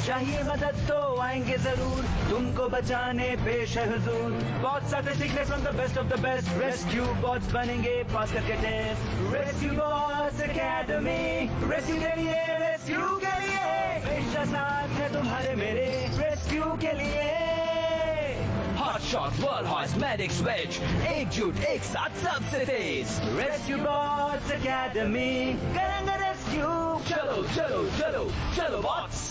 चाहिए मदद तो आएंगे जरूर, तुमको बचाने पेश है हुजूर। बॉट्स आते सीखने from the best of the best, rescue bots बनेंगे पास करके test. Rescue bots academy, rescue के लिए, रेस्क्यू के लिए हमेशा साथ है तुम्हारे मेरे, रेस्क्यू के लिए। Hotshot world horse medic switch, एकजुट एक साथ सबसे तेज। रेस्क्यू बॉट्स एकेडमी, करेंगे रेस्क्यू। चलो चलो चलो चलो बॉट्स।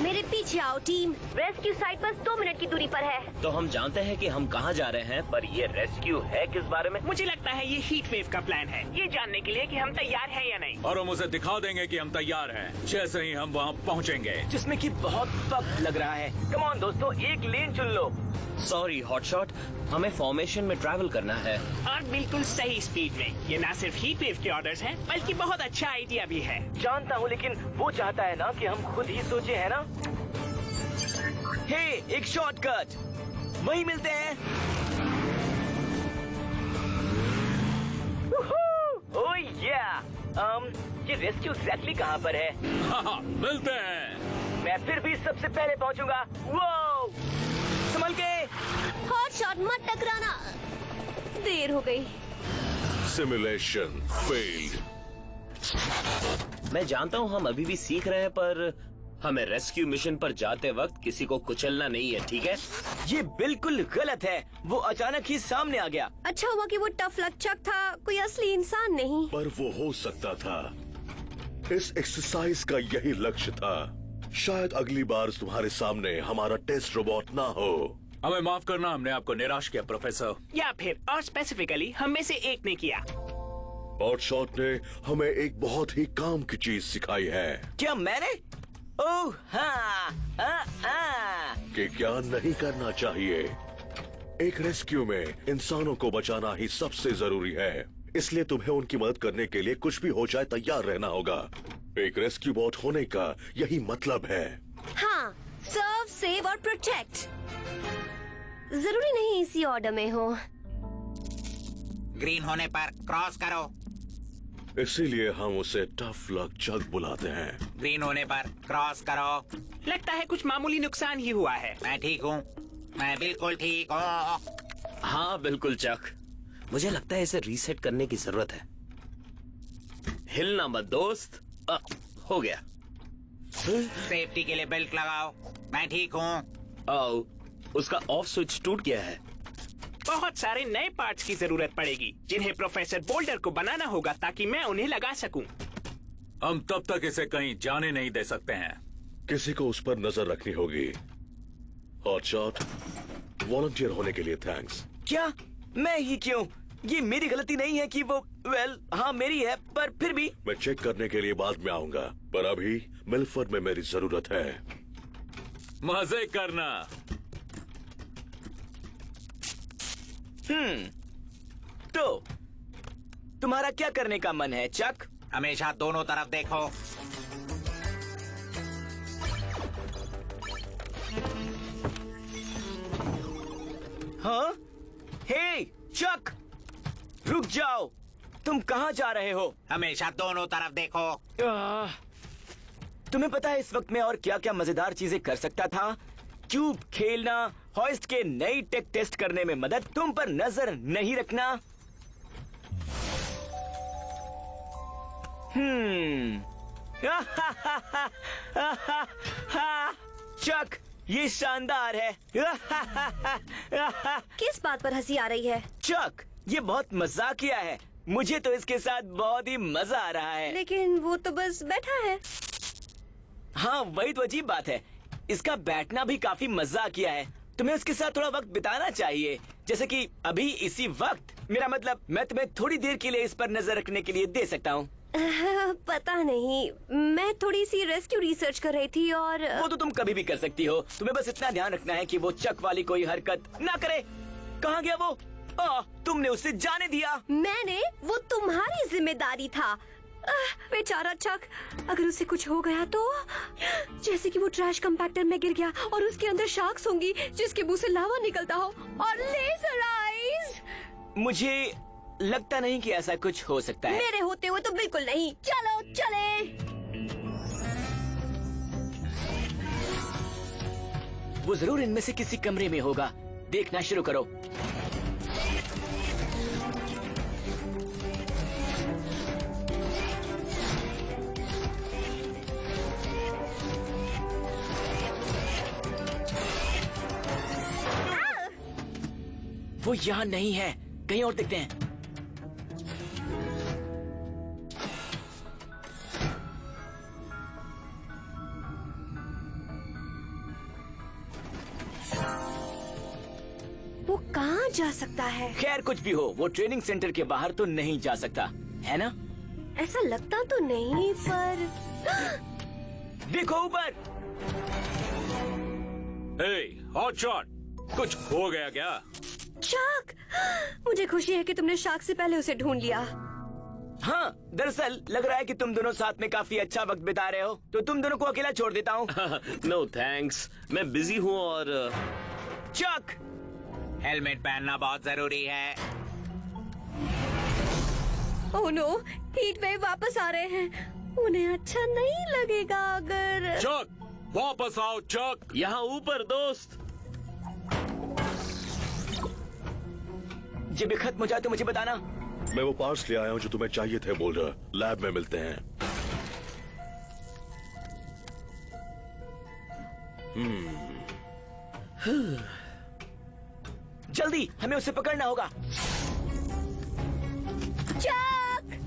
मेरे पीछे आओ टीम, रेस्क्यू साइट बस 2 मिनट की दूरी पर है। तो हम जानते हैं कि हम कहाँ जा रहे हैं, पर ये रेस्क्यू है किस बारे में? मुझे लगता है ये हीट वेव का प्लान है, ये जानने के लिए कि हम तैयार हैं या नहीं। और हम उसे दिखा देंगे कि हम तैयार हैं जैसे ही हम वहाँ पहुँचेंगे। जिसमें कि बहुत वक्त लग रहा है। कम ऑन दोस्तों, एक लेन चुन लो। सॉरी हॉटशॉट, हमें फॉर्मेशन में ट्रैवल करना है और बिल्कुल सही स्पीड में। ये ना सिर्फ हीट वेव के ऑर्डर्स हैं, बल्कि बहुत अच्छा आइडिया भी है। जानता हूँ, लेकिन वो चाहता है ना कि हम खुद ही सोचे, है ना? हे, एक शॉर्टकट, वहीं मिलते हैं। ओह या, ये रेस्क्यू एग्जैक्टली कहाँ पर है? हाँ, मिलते हैं। मैं फिर भी सबसे पहले पहुँचूंगा। वो संभल के। हॉटशॉट मत टकराना, देर हो गई। Simulation failed. मैं जानता हूँ हम अभी भी सीख रहे हैं, पर हमें रेस्क्यू मिशन पर जाते वक्त किसी को कुचलना नहीं है, ठीक है? ये बिल्कुल गलत है। वो अचानक ही सामने आ गया। अच्छा हुआ कि वो टफ लक चक था, कोई असली इंसान नहीं। पर वो हो सकता था। इस एक्सरसाइज का यही लक्ष्य था। शायद अगली बार तुम्हारे सामने हमारा टेस्ट रोबोट ना हो। हमें माफ करना, हमने आपको निराश किया प्रोफेसर। या फिर और स्पेसिफिकली हम में से एक ने किया। हॉटशॉट ने हमें एक बहुत ही काम की चीज सिखाई है। क्या मैंने? ओह हाँ, कि क्या नहीं करना चाहिए। एक रेस्क्यू में इंसानों को बचाना ही सबसे जरूरी है, इसलिए तुम्हें उनकी मदद करने के लिए कुछ भी हो जाए तैयार रहना होगा। एक रेस्क्यू बॉट होने का यही मतलब है। हाँ, सर्व, सेव और प्रोटेक्ट। जरूरी नहीं इसी ऑर्डर में हो। ग्रीन होने पर क्रॉस करो। इसीलिए हम उसे टफ लक चक बुलाते हैं। ग्रीन होने पर क्रॉस करो। लगता है कुछ मामूली नुकसान ही हुआ है। मैं ठीक हूँ, मैं बिल्कुल ठीक हूँ। हाँ बिल्कुल चक, मुझे लगता है इसे रीसेट करने की जरूरत है। हिलना मत दोस्त। हो गया। सेफ्टी के लिए बेल्ट लगाओ। मैं ठीक हूँ। उसका ऑफ स्विच टूट गया है। बहुत सारे नए पार्ट्स की जरूरत पड़ेगी, जिन्हें प्रोफेसर बोल्डर को बनाना होगा ताकि मैं उन्हें लगा सकूं। हम तब तक इसे कहीं जाने नहीं दे सकते हैं। किसी को उस पर नजर रखनी होगी। हॉटशॉट, वॉलंटियर होने के लिए थैंक्स। क्या? मैं ही क्यों? ये मेरी गलती नहीं है कि वो हाँ मेरी है, पर फिर भी। मैं चेक करने के लिए बाद में आऊंगा, पर अभी मिल्फर्ड में मेरी जरूरत है। मजे करना। तो तुम्हारा क्या करने का मन है चक? हमेशा दोनों तरफ देखो। हाँ? हे चक, रुक जाओ। तुम कहाँ जा रहे हो? हमेशा दोनों तरफ देखो। तुम्हें पता है इस वक्त मैं और क्या क्या मजेदार चीजें कर सकता था? क्यूब खेलना, हॉइस्ट के नई टेक टेस्ट करने में मदद, तुम पर नजर नहीं रखना। चक, ये शानदार है। किस बात पर हंसी आ रही है? चक, ये बहुत मजाकिया है। मुझे तो इसके साथ बहुत ही मजा आ रहा है। लेकिन वो तो बस बैठा है। हाँ, वही तो अजीब बात है। इसका बैठना भी काफी मजाकिया है। तुम्हें उसके साथ थोड़ा वक्त बिताना चाहिए, जैसे कि अभी इसी वक्त। मेरा मतलब, मैं तुम्हें थोड़ी देर के लिए इस पर नजर रखने के लिए दे सकता हूँ। पता नहीं, मैं थोड़ी सी रेस्क्यू रिसर्च कर रही थी और वो तो तुम कभी भी कर सकती हो। तुम्हें बस इतना ध्यान रखना है कि वो चक वाली कोई हरकत ना करे। कहाँ गया वो? तुमने उसे जाने दिया। मैंने? वो तुम्हारी जिम्मेदारी था। बेचारा चक, अगर उसे कुछ हो गया तो? जैसे कि वो ट्रैश कंपैक्टर में गिर गया और उसके अंदर शार्क्स होंगी जिसके मुंह से लावा निकलता हो और लेजर आईज। मुझे लगता नहीं कि ऐसा कुछ हो सकता है। मेरे होते हुए तो बिल्कुल नहीं। चलो चले। वो जरूर इनमें से किसी कमरे में होगा। देखना शुरू करो। वो यहाँ नहीं है, कहीं और देखते हैं। वो कहाँ जा सकता है? खैर कुछ भी हो, वो ट्रेनिंग सेंटर के बाहर तो नहीं जा सकता है ना? ऐसा लगता तो नहीं, पर देखो ऊपर। हॉट शॉट, कुछ हो गया क्या? शार्क! मुझे खुशी है कि तुमने शार्क से पहले उसे ढूंढ लिया। हाँ, दरअसल लग रहा है कि तुम दोनों साथ में काफी अच्छा वक्त बिता रहे हो, तो तुम दोनों को अकेला छोड़ देता हूँ। नो थैंक्स, मैं बिजी हूँ और चक! हेलमेट पहनना बहुत जरूरी है। ओह नो, हीट वेव वापस आ रहे हैं। उन्हें अच्छा नहीं लगेगा अगर... चक, वापस आओ चक। यहाँ ऊपर दोस्त। जब ये खत्म हो जाए तो मुझे बताना। मैं वो पार्ट्स ले आया हूँ जो तुम्हें चाहिए थे बोल्डर। लैब में मिलते हैं। जल्दी, हमें उसे पकड़ना होगा। चक!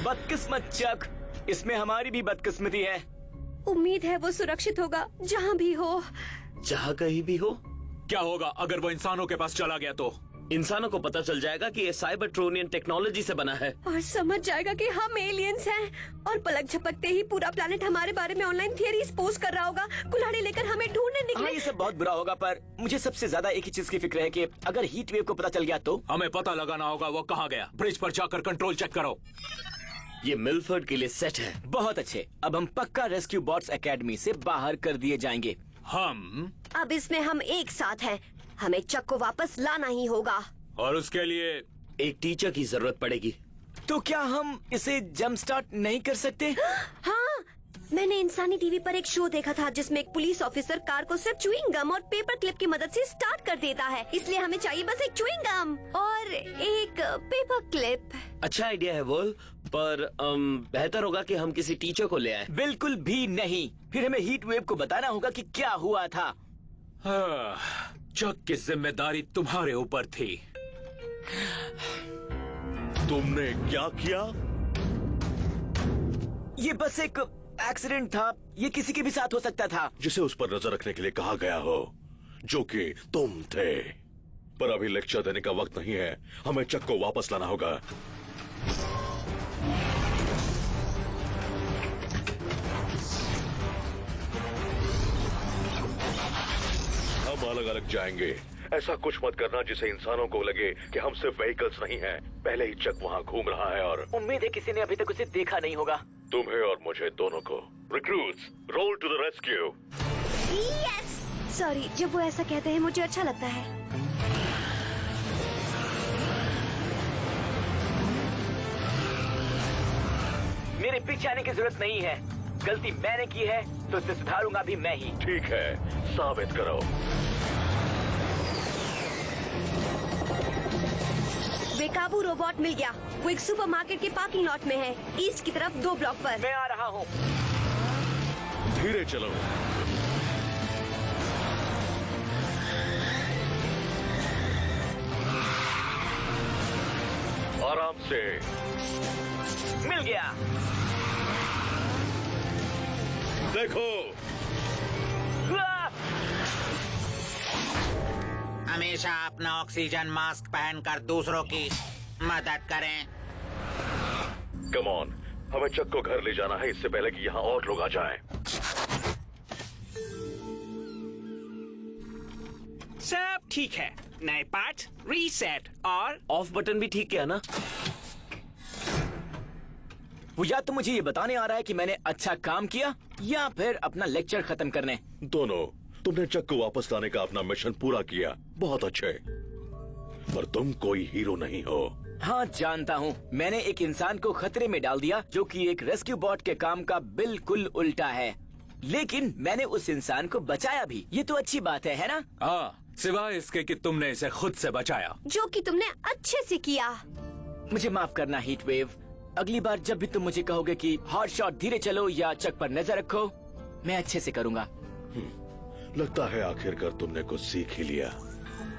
बदकिस्मत चक, इसमें हमारी भी बदकिस्मती है। उम्मीद है वो सुरक्षित होगा, जहाँ भी हो। जहाँ कहीं भी हो। क्या होगा अगर वो इंसानों के पास चला गया तो? इंसानों को पता चल जाएगा कि ये साइबरट्रोनियन टेक्नोलॉजी से बना है और समझ जाएगा कि हम एलियंस हैं। और पलक झपकते ही पूरा प्लेनेट हमारे बारे में ऑनलाइन थियरीज पोस्ट कर रहा होगा। कुल्हाड़ी लेकर हमें ढूंढने हाँ, निकले। ये सब बहुत बुरा होगा, पर मुझे सबसे ज्यादा एक ही चीज की फिक्र है कि अगर हीट वेव को पता चल गया तो? हमें पता लगाना होगा वो कहाँ गया। ब्रिज पर जाकर कंट्रोल चेक करो। ये मिलफर्ड के लिए सेट है। बहुत अच्छे, अब हम पक्का रेस्क्यू बॉट्स एकेडमी से बाहर कर दिए जाएंगे। हम अब इसमें हम एक साथ हैं। हमें चक को वापस लाना ही होगा। और उसके लिए एक टीचर की जरूरत पड़ेगी। तो क्या हम इसे जंप स्टार्ट नहीं कर सकते? हाँ, मैंने इंसानी टीवी पर एक शो देखा था जिसमें एक पुलिस ऑफिसर कार को सिर्फ च्युइंग गम और पेपर क्लिप की मदद से स्टार्ट कर देता है। इसलिए हमें चाहिए बस एक च्युइंग गम और एक पेपर क्लिप। अच्छा आइडिया है वो, पर बेहतर होगा कि हम किसी टीचर को ले आए। बिल्कुल भी नहीं, फिर हमें हीट वेव को बताना होगा कि क्या हुआ था। चक की जिम्मेदारी तुम्हारे ऊपर थी। तुमने क्या किया? ये बस एक एक्सीडेंट था, ये किसी के भी साथ हो सकता था। जिसे उस पर नजर रखने के लिए कहा गया हो, जो कि तुम थे। पर अभी लेक्चर देने का वक्त नहीं है, हमें चक को वापस लाना होगा। हम अलग अलग जाएंगे। ऐसा कुछ मत करना जिसे इंसानों को लगे कि हम सिर्फ व्हीकल्स नहीं हैं। पहले ही चक वहाँ घूम रहा है और उम्मीद है किसी ने अभी तक उसे देखा नहीं होगा। तुम्हें और मुझे दोनों को। Recruits, roll to the rescue. Yes! Sorry, जब वो ऐसा कहते हैं मुझे अच्छा लगता है। मेरे पीछे आने की जरूरत नहीं है। गलती मैंने की है तो उसे सुधारूंगा भी मैं ही। ठीक है, साबित करो। बेकाबू रोबोट मिल गया। वो एक सुपरमार्केट के पार्किंग लॉट में है, ईस्ट की तरफ 2 ब्लॉक पर। मैं आ रहा हूँ। धीरे चलो। आराम से। मिल गया। देखो, हमेशा अपना ऑक्सीजन मास्क पहनकर दूसरों की मदद करें। कम ऑन, हमें चक को घर ले जाना है इससे पहले कि यहाँ और लोग आ जाएं। सब ठीक है। नए पार्ट, रीसेट और ऑफ बटन भी ठीक किया ना? वो या तो मुझे ये बताने आ रहा है कि मैंने अच्छा काम किया या फिर अपना लेक्चर खत्म करने। दोनों। तुमने चक को वापस लाने का अपना मिशन पूरा किया। बहुत अच्छे। पर तुम कोई हीरो नहीं हो। हाँ जानता हूँ, मैंने एक इंसान को खतरे में डाल दिया जो कि एक रेस्क्यू बॉट के काम का बिल्कुल उल्टा है, लेकिन मैंने उस इंसान को बचाया भी। ये तो अच्छी बात है ना? हाँ, सिवाय इसके कि तुमने इसे खुद से बचाया, जो कि तुमने अच्छे से किया। मुझे माफ करना हीट वेव। अगली बार जब भी तुम मुझे कहोगे कि हॉट शॉट धीरे चलो या चक पर नजर रखो, मैं अच्छे से करूँगा। लगता है आखिरकार तुमने कुछ सीख ही लिया।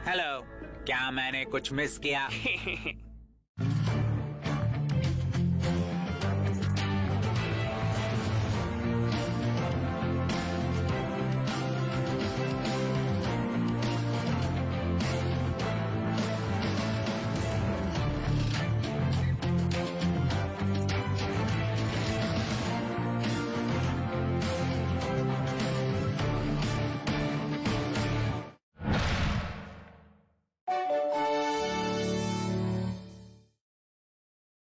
हेलो, क्या मैंने कुछ मिस किया?